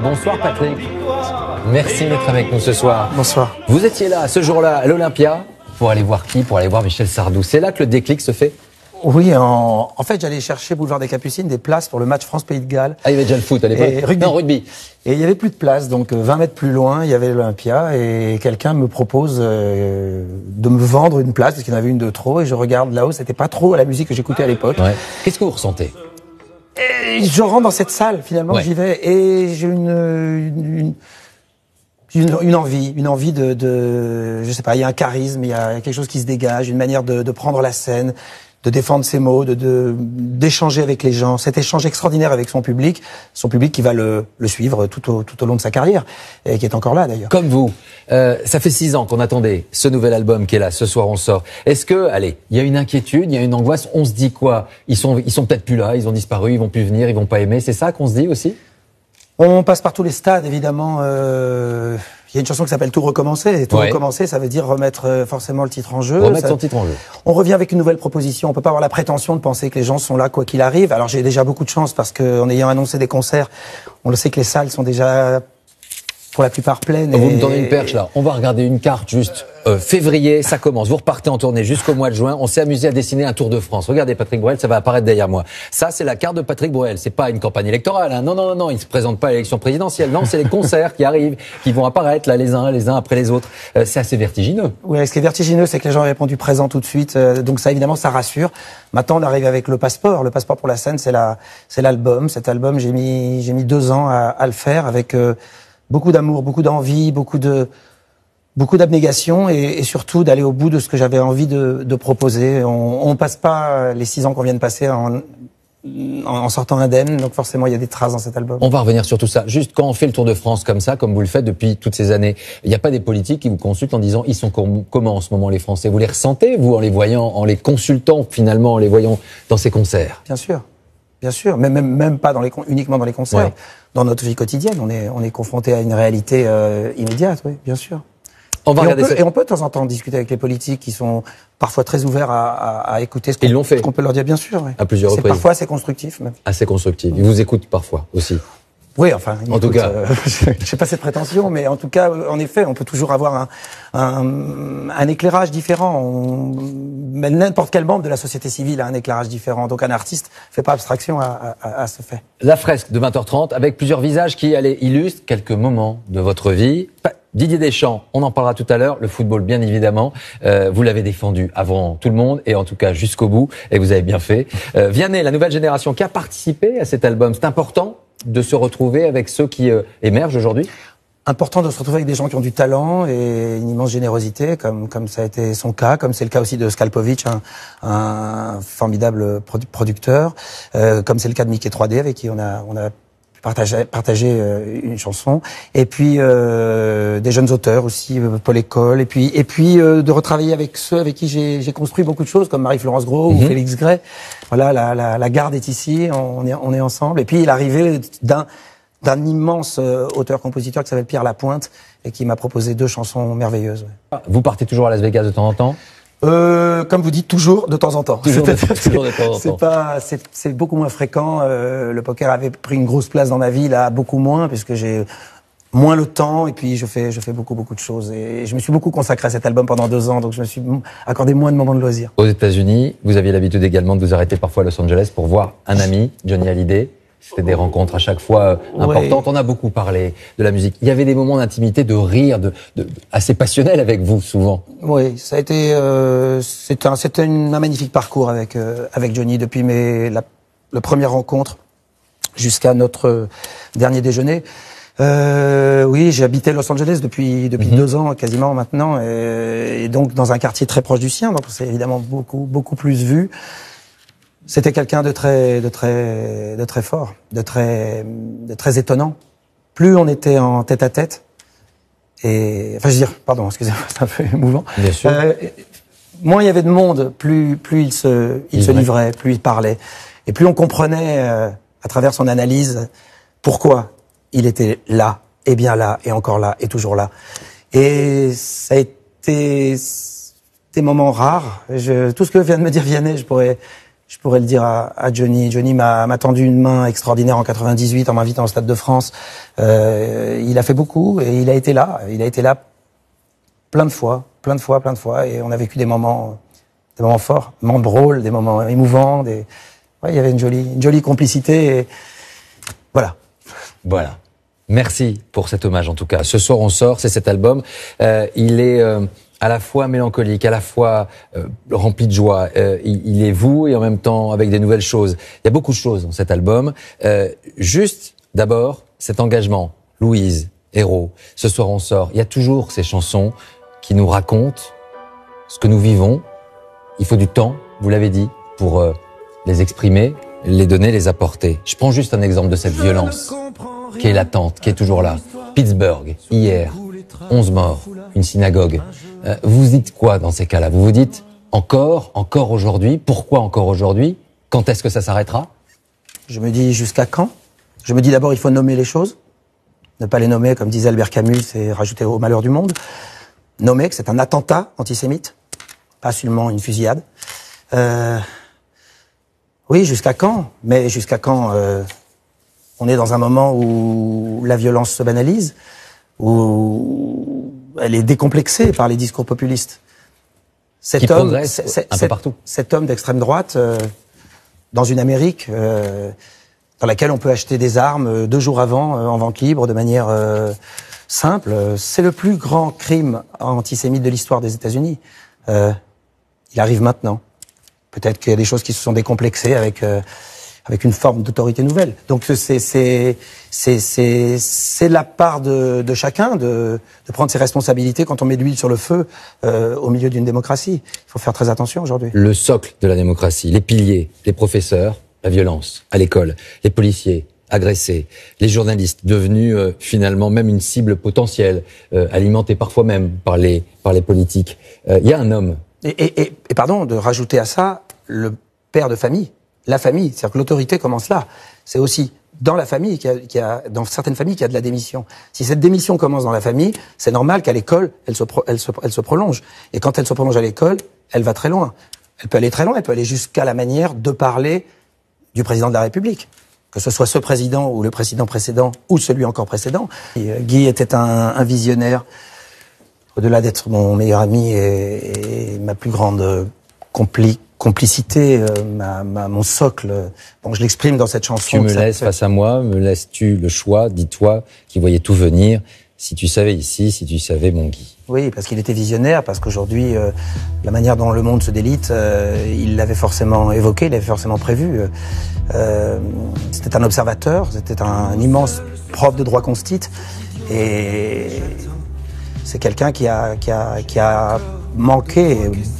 Bonsoir Patrick, merci d'être avec nous ce soir. Bonsoir. Vous étiez là ce jour-là à l'Olympia pour aller voir qui? Pour aller voir Michel Sardou. C'est là que le déclic se fait? Oui, en fait j'allais chercher boulevard des Capucines des places pour le match France-Pays de Galles. Ah, il y avait déjà le foot à l'époque? Rugby. Non, rugby. Et il y avait plus de place, donc 20 mètres plus loin, il y avait l'Olympia et quelqu'un me propose de me vendre une place parce qu'il y en avait une de trop et je regarde là-haut, c'était pas trop la musique que j'écoutais à l'époque. Ouais. Qu'est-ce que vous ressentez? Et je rentre dans cette salle, finalement, Ouais. j'y vais et j'ai une envie de, je sais pas, il y a un charisme, il y a quelque chose qui se dégage, une manière de prendre la scène, de défendre ses mots, d'échanger avec les gens. Cet échange extraordinaire avec son public qui va le suivre tout au long de sa carrière et qui est encore là d'ailleurs. Comme vous, ça fait 6 ans qu'on attendait ce nouvel album qui est là. Ce soir, on sort. Est-ce que, allez, il y a une inquiétude, il y a une angoisse? On se dit quoi? Ils sont peut-être plus là, ils ont disparu, ils vont plus venir, ils vont pas aimer. C'est ça qu'on se dit aussi? On passe par tous les stades, évidemment. Il y a une chanson qui s'appelle Tout recommencer. Et tout recommencer, ça veut dire remettre forcément le titre en jeu. Remettre son titre en jeu. On revient avec une nouvelle proposition. On peut pas avoir la prétention de penser que les gens sont là quoi qu'il arrive. Alors j'ai déjà beaucoup de chance parce qu'en ayant annoncé des concerts, on le sait que les salles sont déjà pour la plupart pleines. Vous me donnez une perche là. On va regarder une carte juste. Février, ça commence. Vous repartez en tournée jusqu'au mois de juin. On s'est amusé à dessiner un Tour de France. Regardez Patrick Bruel, ça va apparaître derrière moi. Ça, c'est la carte de Patrick Bruel. C'est pas une campagne électorale. Hein. Non. Il se présente pas à l'élection présidentielle. Non, c'est les concerts qui arrivent, qui vont apparaître là les uns après les autres. C'est assez vertigineux. Oui, ce qui est vertigineux, c'est que les gens ont répondu présent tout de suite. Donc ça, évidemment, ça rassure. Maintenant, on arrive avec le passeport. Le passeport pour la scène, c'est l'album. Cet album, j'ai mis 2 ans à le faire avec beaucoup d'amour, beaucoup d'envie, beaucoup d'abnégation et surtout d'aller au bout de ce que j'avais envie de proposer. On passe pas les 6 ans qu'on vient de passer en sortant indemne, donc forcément il y a des traces dans cet album. On va revenir sur tout ça. Juste quand on fait le Tour de France comme ça, comme vous le faites depuis toutes ces années, il n'y a pas des politiques qui vous consultent en disant ils sont comment en ce moment les Français? Vous les ressentez, vous, en les voyant, en les consultant finalement, en les voyant dans ces concerts? Bien sûr, même pas uniquement dans les concerts. Ouais. Dans notre vie quotidienne, on est confronté à une réalité immédiate, oui, bien sûr. On va regarder ça. Et on peut de temps en temps discuter avec les politiques qui sont parfois très ouverts à écouter ce qu'on peut leur dire, bien sûr. Oui. À plusieurs reprises. Parfois assez constructif même. Assez constructif. Ils vous écoutent parfois aussi. Oui, enfin, en tout cas, j'ai pas cette prétention, mais en tout cas, en effet, on peut toujours avoir un éclairage différent. N'importe quel membre de la société civile a un éclairage différent. Donc un artiste fait pas abstraction à ce fait. La fresque de 20h30 avec plusieurs visages qui illustrent quelques moments de votre vie. Didier Deschamps, on en parlera tout à l'heure. Le football, bien évidemment. Vous l'avez défendu avant tout le monde et en tout cas jusqu'au bout. Et vous avez bien fait. Vianney, la nouvelle génération qui a participé à cet album. C'est important de se retrouver avec ceux qui émergent aujourd'hui? Important de se retrouver avec des gens qui ont du talent et une immense générosité, comme ça a été son cas, comme c'est le cas aussi de Skalpovic, un formidable producteur, comme c'est le cas de Mickey 3D avec qui on a partager une chanson, et puis des jeunes auteurs aussi, Paul École, et puis de retravailler avec ceux avec qui j'ai construit beaucoup de choses, comme Marie-Florence Gros ou Félix Gray. Voilà, la garde est ici, on est ensemble, et puis l'arrivée d'un immense auteur-compositeur qui s'appelle Pierre Lapointe et qui m'a proposé 2 chansons merveilleuses. Ouais. Vous partez toujours à Las Vegas de temps en temps? Comme vous dites, toujours de temps en temps. Toujours de temps en temps. C'est beaucoup moins fréquent. Le poker avait pris une grosse place dans ma vie, là, beaucoup moins, puisque j'ai moins le temps, et puis je fais beaucoup de choses. Et je me suis beaucoup consacré à cet album pendant 2 ans, donc je me suis accordé moins de moments de loisirs. Aux États-Unis, vous aviez l'habitude également de vous arrêter parfois à Los Angeles pour voir un ami, Johnny Hallyday. C'était des rencontres à chaque fois importantes. On a beaucoup parlé de la musique. Il y avait des moments d'intimité, de rire, assez passionnels avec vous, souvent. Oui, ça a été, c'était un magnifique parcours avec Johnny depuis la première rencontre jusqu'à notre dernier déjeuner. Oui, j'ai habité Los Angeles depuis 2 ans quasiment maintenant, et donc dans un quartier très proche du sien, donc c'est évidemment beaucoup plus vu. C'était quelqu'un de très fort, de très étonnant. Plus on était en tête à tête, et enfin je veux dire, pardon, excusez-moi, c'est un peu émouvant. Bien sûr. Moins il y avait de monde, plus il se livrait, plus il parlait, et plus on comprenait à travers son analyse pourquoi il était là, et bien là, et encore là, et toujours là. Et ça a été des moments rares. Tout ce que vient de me dire Vianney, je pourrais je pourrais le dire à Johnny. Johnny m'a tendu une main extraordinaire en 98 en m'invitant au Stade de France. Il a fait beaucoup et il a été là. Il a été là plein de fois, et on a vécu des moments forts, des moments drôles, des moments émouvants. Ouais, il y avait une jolie complicité. Et voilà. Voilà. Merci pour cet hommage en tout cas. Ce soir on sort, c'est cet album. Il est à la fois mélancolique, à la fois rempli de joie. Il est vous et en même temps avec des nouvelles choses. Il y a beaucoup de choses dans cet album. Juste d'abord cet engagement. Louise, Héros, ce soir on sort. Il y a toujours ces chansons qui nous racontent ce que nous vivons. Il faut du temps, vous l'avez dit, pour les exprimer, les donner, les apporter. Je prends juste un exemple de cette violence qui est latente, qui est toujours là. Pittsburgh, hier, 11 morts, une synagogue. Vous dites quoi dans ces cas-là? Vous vous dites encore aujourd'hui? Pourquoi encore aujourd'hui? Quand est-ce que ça s'arrêtera? Je me dis jusqu'à quand? Je me dis d'abord il faut nommer les choses. Ne pas les nommer, comme disait Albert Camus, c'est rajouter au malheur du monde. Nommer que c'est un attentat antisémite, pas seulement une fusillade. Oui, jusqu'à quand? Mais jusqu'à quand on est dans un moment où la violence se banalise, où elle est décomplexée par les discours populistes. Qui progresse un peu partout. Cet homme d'extrême droite, dans une Amérique dans laquelle on peut acheter des armes 2 jours avant, en vente libre, de manière simple, c'est le plus grand crime antisémite de l'histoire des États-Unis. Il arrive maintenant. Peut-être qu'il y a des choses qui se sont décomplexées avec une forme d'autorité nouvelle. Donc c'est la part de chacun de prendre ses responsabilités quand on met de l'huile sur le feu au milieu d'une démocratie. Il faut faire très attention aujourd'hui. Le socle de la démocratie, les piliers, les professeurs, la violence à l'école, les policiers agressés, les journalistes devenus finalement même une cible potentielle, alimentée parfois même par les politiques. Il y a un homme. Et pardon de rajouter à ça le père de famille. La famille, c'est-à-dire que l'autorité commence là. C'est aussi dans la famille dans certaines familles qu'il y a de la démission. Si cette démission commence dans la famille, c'est normal qu'à l'école, elle se prolonge. Et quand elle se prolonge à l'école, elle va très loin. Elle peut aller très loin, elle peut aller jusqu'à la manière de parler du président de la République. Que ce soit ce président ou le président précédent ou celui encore précédent. Guy était un visionnaire, au-delà d'être mon meilleur ami et ma plus grande complicité, mon socle. Bon, je l'exprime dans cette chanson. Tu me laisses face à moi, me laisses-tu le choix? Dis-toi qui voyais tout venir. Si tu savais ici, si tu savais mon Guy. Oui, parce qu'il était visionnaire, parce qu'aujourd'hui, la manière dont le monde se délite, il l'avait forcément évoqué, il l'avait forcément prévu. C'était un observateur, c'était un immense prof de droit constit, et c'est quelqu'un qui a manqué,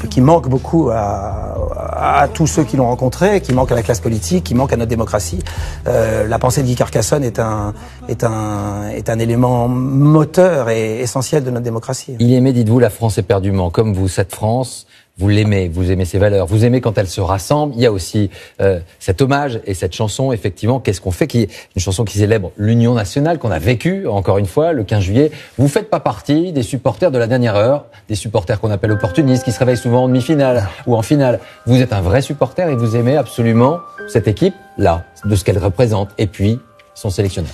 qui manque beaucoup à tous ceux qui l'ont rencontré, qui manque à la classe politique, qui manque à notre démocratie. La pensée de Guy Carcassonne est un élément moteur et essentiel de notre démocratie. Il aimait, dites-vous, la France éperdument, comme vous, cette France. Vous l'aimez, vous aimez ses valeurs, vous aimez quand elle se rassemble. Il y a aussi cet hommage et cette chanson, effectivement, qu'est-ce qu'on fait, qui est une chanson qui célèbre l'union nationale qu'on a vécue, encore une fois, le 15 juillet. Vous faites pas partie des supporters de la dernière heure, des supporters qu'on appelle opportunistes, qui se réveillent souvent en demi-finale ou en finale. Vous êtes un vrai supporter et vous aimez absolument cette équipe-là, de ce qu'elle représente, et puis son sélectionneur.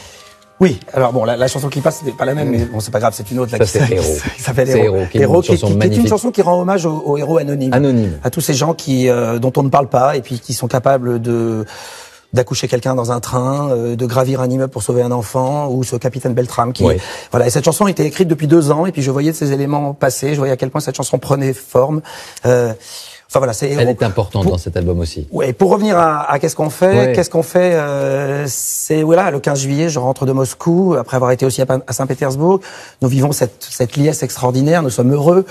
Oui, alors bon, la chanson qui passe, c'était pas la même, mais bon, c'est pas grave, c'est une autre. Là, c'est Héros. Qui s'appelle Héros. Héros, qui est une chanson qui rend hommage aux héros anonymes. Anonyme. À tous ces gens dont on ne parle pas, et puis qui sont capables d'accoucher quelqu'un dans un train, de gravir un immeuble pour sauver un enfant, ou ce capitaine Beltrame qui... Oui. Voilà, et cette chanson a été écrite depuis 2 ans, et puis je voyais ces éléments passer, je voyais à quel point cette chanson prenait forme. Enfin voilà, c'est Héros. Elle est importante dans cet album aussi. Ouais, pour revenir à qu'est-ce qu'on fait, ouais. Qu'est-ce qu'on fait, c'est voilà, le 15 juillet, je rentre de Moscou après avoir été aussi à Saint-Pétersbourg. Nous vivons cette liesse extraordinaire, nous sommes heureux.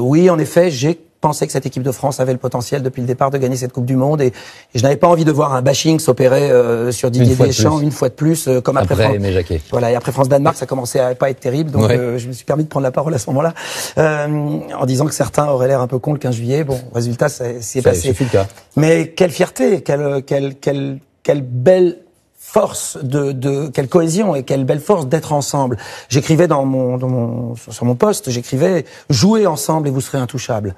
Oui, en effet, j'ai pensé que cette équipe de France avait le potentiel depuis le départ de gagner cette Coupe du Monde et je n'avais pas envie de voir un bashing s'opérer sur Didier Deschamps une fois de plus, comme après Aimé Jacquet. Voilà, et après France-Danemark, ça commençait à pas être terrible, donc je me suis permis de prendre la parole à ce moment-là, en disant que certains auraient l'air un peu cons le 15 juillet. Bon, résultat, c'est passé. C'est le cas. Mais quelle fierté, quelle belle force quelle cohésion et quelle belle force d'être ensemble. J'écrivais sur mon poste, j'écrivais jouez ensemble et vous serez intouchables.